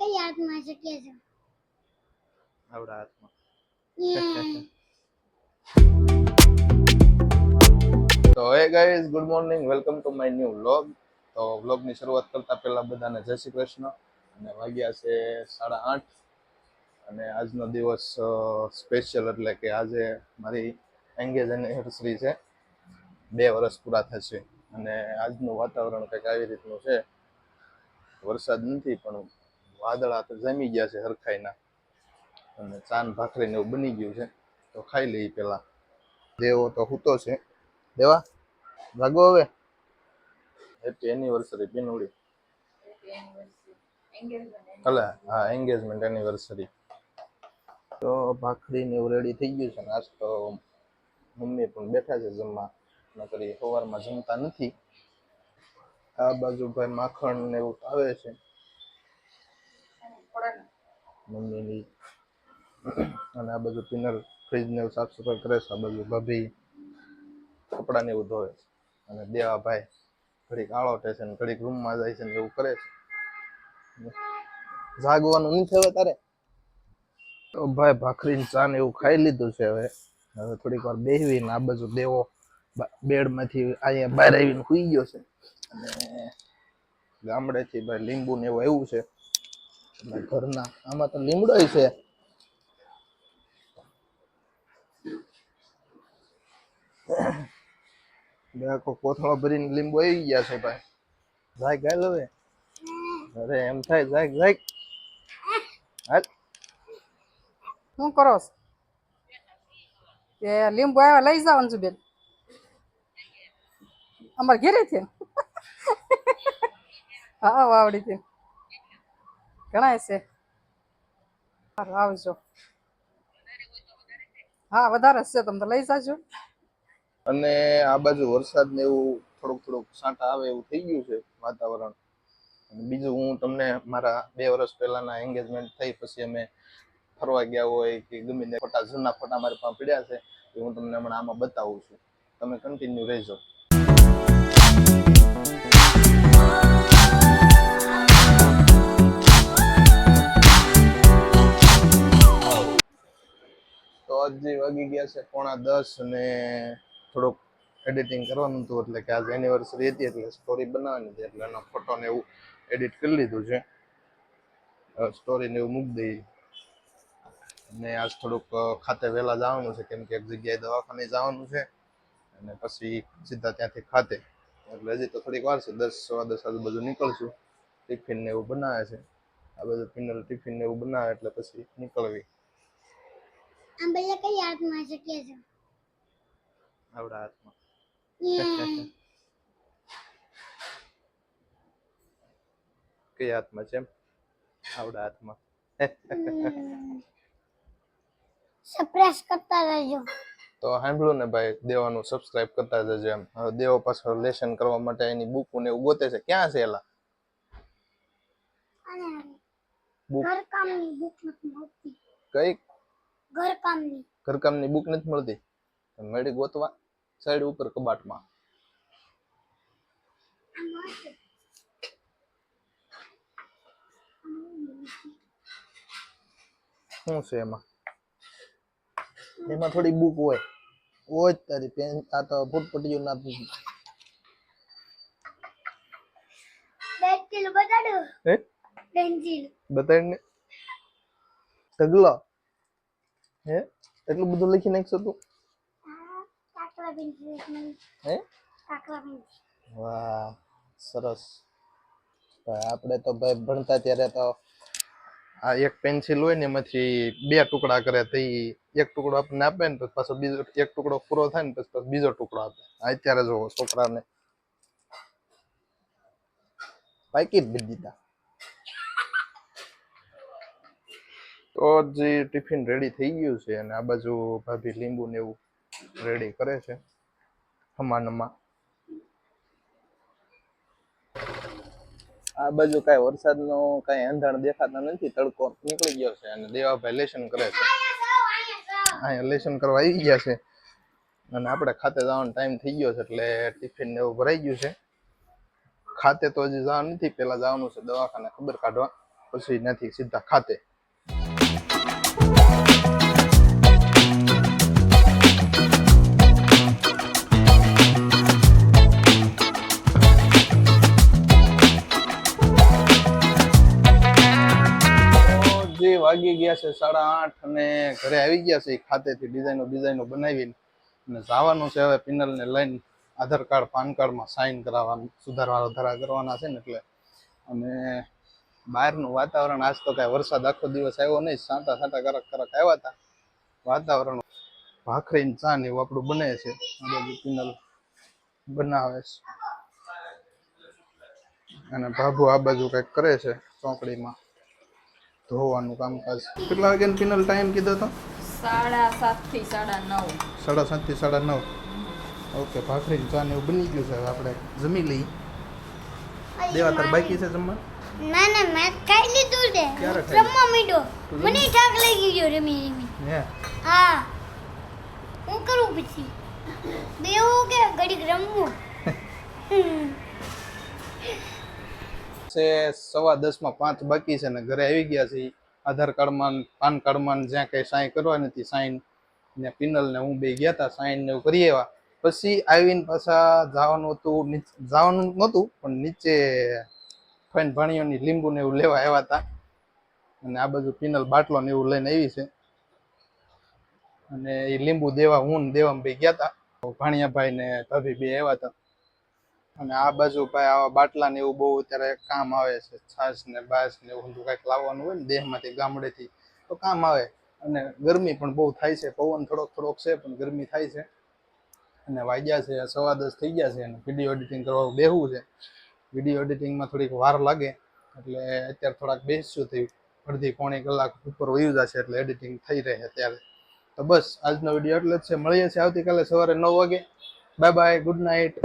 કઈ હાથમાં છે કે છે આવડા હાથમાં. તો hey guys, good morning, welcome to my new vlog. તો વ્લોગની શરૂઆત કરતા પહેલા બધાને જય શ્રી કૃષ્ણ. અને વાગ્યા છે 8:30 અને આજનો દિવસ સ્પેશિયલ, એટલે કે આજે મારી એંગેજ એનિવર્સરી છે. 2 વર્ષ પૂરા થશે અને આજનું વાતાવરણ કંઈક આવી રીતનું છે. વરસાદ નથી પણ વાદળા તો જામી ગયા છે હરખાઈના, અને ચાન ભાખરીને એવું બની ગયું છે. તો ખાઈ લઈએ પેલા. દેવો તો સૂતો છે. દેવા જાગો હવે. Happy anniversary Pinudi. અલા હા, એંગેજમેન્ટ એનિવર્સરી. તો ભાખરી ને એવું રેડી થઈ ગયું છે. નાસ્તો મમ્મી પણ બેઠા છે જમવા, નકરી સવારમાં જમતા નથી. આ બાજુ ભાઈ માખણ ને એવું આવે છે મમ્મીની, અને આ બાજુ પિનલ ફ્રીજ ને એવું સાફ સફાઈ કરે છે. આ બાજુ ભાભી કપડા ને એવું ધોવે છે, અને દેવા ભાઈ ઘડીક આળોટે છે ને ઘડીક રૂમમાં જાય છે ને એવું કરે છે. જાગવાનું નથી હવે તારે. તો ભાઈ ભાખરી ને ચા ને એવું ખાઈ લીધું છે. હવે થોડીક વાર બેહવીને આ બાજુ દેવો બેડ માંથી અહીંયા બહાર આવીને સુઈ ગયો છે. અને ગામડેથી ભાઈ લીંબુ ને એવું આવ્યું છે, એટલે ઘરના આમાં તો લીમડો છે. આખો કોથળો ભરીને લીંબુ આવી ગયા છે ભાઈ. જાય ગાય હવે. અરે એમ થાય જાય જાય. હાલ શું કરો છો? એ લીંબુ આવ્યા લઈ જાવ અંજુબેન, અમારે ઘેરે છે. હા વાવડી છે, ઘણા છે. આવજો. હા વધારે છે, તમે તો લઈ જાજો. અને આ બાજુ વરસાદ ને એવું થોડુંક છાંટા આવે એવું થઈ ગયું છે વાતાવરણ. અને બીજું, હું તમને મારા 2 વર્ષ પહેલાના એંગેજમેન્ટ થઈ પછી અમે ફરવા ગયા હોય કે ગમે તે ફોટા, જૂના ફોટા મારી પાસે પડ્યા છે, એ હું તમને હમણાં આમાં બતાવું છું. તમે કન્ટિન્યુ રહેજો. તો હજી વાગી ગયા છે 9:45 અને થોડુંક એડિટિંગ કરવાનું હતું, એટલે કે આજ એનિવર્સરી હતી એટલે સ્ટોરી બનાવવાની હતી, એટલે એનો ફોટો ને એવું એડિટ કરી લીધું છે. સ્ટોરી ને એવું મૂકી દઈ. અને આજ થોડુંક ખાતે વહેલા જવાનું છે, કેમ કે એક જગ્યાએ દવાખાને જવાનું છે, અને પછી સીધા ત્યાંથી ખાતે. એટલે હજી તો થોડીક વાર છે, 10 સવા 10 આજુબાજુ નીકળશું. ટિફિન ને એવું બનાવે છે આ બધું, પિનલ ટિફિન ને એવું બનાવે એટલે પછી નીકળવી. આમ ભૈયા કઈ હાથમાં છે કે છે આવડા હાથમાં. કઈ હાથમાં છે? એમ આવડા હાથમાં. સરપ્રાઈઝ કરતા રહેજો. તો સાંભળ્યું ને ભાઈ, દેવાનું સબસ્ક્રાઇબ કરતા જજો. એમ હવે દેવો પાછળ લેસન કરવા માટે એની બુક ને એવું ગોતે છે. ક્યાં છે એલા બુક? ઘરકામની બુક નથી મળતી. કઈ ઘરકામની બુક નથી મળતી? મળી ગોતવા સાઈડ ઉપર કબાટમાં. શું છે એમાં? એમાં થોડી બુક હોય જ તારી પેન. આ તો ફૂટપટીયું ના પેન્સિલ બતાડો. હે પેન્સિલ બતાડ ને. ઢગલો હે એટલું બધું લખી નાખશો તું? કાકરા પેન્સિલ. હે કાકરા પેન્સિલ. વાહ સરસ. આપણે તો ભાઈ ભણતા ત્યારે તો આ એક પેન્સિલ હોય ને એમાંથી 2 ટુકડા કરે, તો એક ટુકડો આપણને આપે ને પછી પાછો બીજો એક ટુકડો પૂરો થાય ને પછી બીજો ટુકડો આપે. અત્યારે જો છોકરાને પાકીટ બી દીધા. તો જે ટિફિન રેડી થઈ ગયું છે, અને આ બાજુ ભાભી લીંબુ ને એવું રેડી કરે છે ખમાનમાં. આ બાજુ કઈ વરસાદનો કઈ અંધાણ દેખાતા નથી, તડકો નીકળી ગયો છે. અને દેવાભાઈ લેશન કરે છે. અહીંયા લેશન કરવા આવી ગયા છે, અને આપણે ખાતે જવાનો ટાઈમ થઈ ગયો છે, એટલે ટિફિન ને એવું ભરાઈ ગયું છે. ખાતે તો હજી જવાનું નથી, પેલા જવાનું છે દવાખાને ખબર કાઢવા. પછી ત્યાંથી સીધા ખાતે. જે વાગી ગયા છે 8:30 અને ઘરે આવી ગયા છે ખાતેથી ડિઝાઇનો બનાવીને અને જવાનું છે હવે પિનલને લઈને આધાર કાર્ડ પાન કાર્ડમાં સાઇન કરાવવાનું, સુધારા કરવાના છે ને એટલે. અને બહારનું વાતાવરણ આજ તો કાંઈ વરસાદ આખો દિવસ આવ્યો નહીં, સાંટા કરક આવ્યા હતા. વાતાવરણ ભાખરી ને ચા ને એવું આપણું બને છે. આ બાજુ પિનલ બનાવે છે અને બાબુ આ બાજુ કંઈક કરે છે ચોકડીમાં ધોવાનું કામકાજ. કેટલા વાગ્યાનો પિનલ ટાઈમ કીધો તો? 7:30 થી 9:30. 7:30 થી 9:30. ઓકે, ભાખરી ને ચા ને એવું બની ગયું છે. હવે આપણે જમી લઈએ. દેવા તાર બાકી છે જમવા? ના ના મેં ખાઈ લીધું છે. ક્યારે ખાઈ? રમવા મીડો. મને થાક લાગી ગયો રમી. હે હા, હું કરું પછી બેવું કે ઘડીક રમવું. છે 10:15 5 બાકી છે ને ઘરે આવી ગયા છે. આધાર કાર્ડમાં પાન કાર્ડમાં જ્યાં કંઈ સાઈન કરવાની હતી સાઈન ને પિનલ ને હું બે ગયા હતા સાઈન ને એવું કરી આવ્યા. પછી આવીને પાછા જવાનું નહોતું પણ નીચે ફાઈન ભાણીઓની લીંબુ ને એવું લેવા આવ્યા હતા. અને આ બાજુ પિનલ બાટલો ને એવું લઈને આવી છે અને એ લીંબુ દેવા હું ને દેવા બે ગયા હતા. ભાણિયાભાઈ ને ભાભી બે આવ્યા હતા. અને આ બાજુ ભાઈ આવા બાટલા ને એવું બહુ અત્યારે કામ આવે છે. છાશ ને બાસ ને એવું બધું કંઈક લાવવાનું હોય ને દેહમાંથી ગામડેથી તો કામ આવે. અને ગરમી પણ બહુ થાય છે. પવન થોડોક છે પણ ગરમી થાય છે. અને વાગ્યા છે 10:15 થઈ ગયા છે અને વિડીયો એડિટિંગ કરવા બેહવું છે. વિડીયો એડિટિંગમાં થોડીક વાર લાગે એટલે અત્યારે થોડાક બેસશું થયું. અડધી પોણી કલાક ઉપર વયું જશે એટલે એડિટિંગ થઈ રહે અત્યારે. તો બસ આજનો વિડીયો એટલે જ છે. મળીએ છીએ આવતીકાલે સવારે 9 વાગે. Bye bye, good night.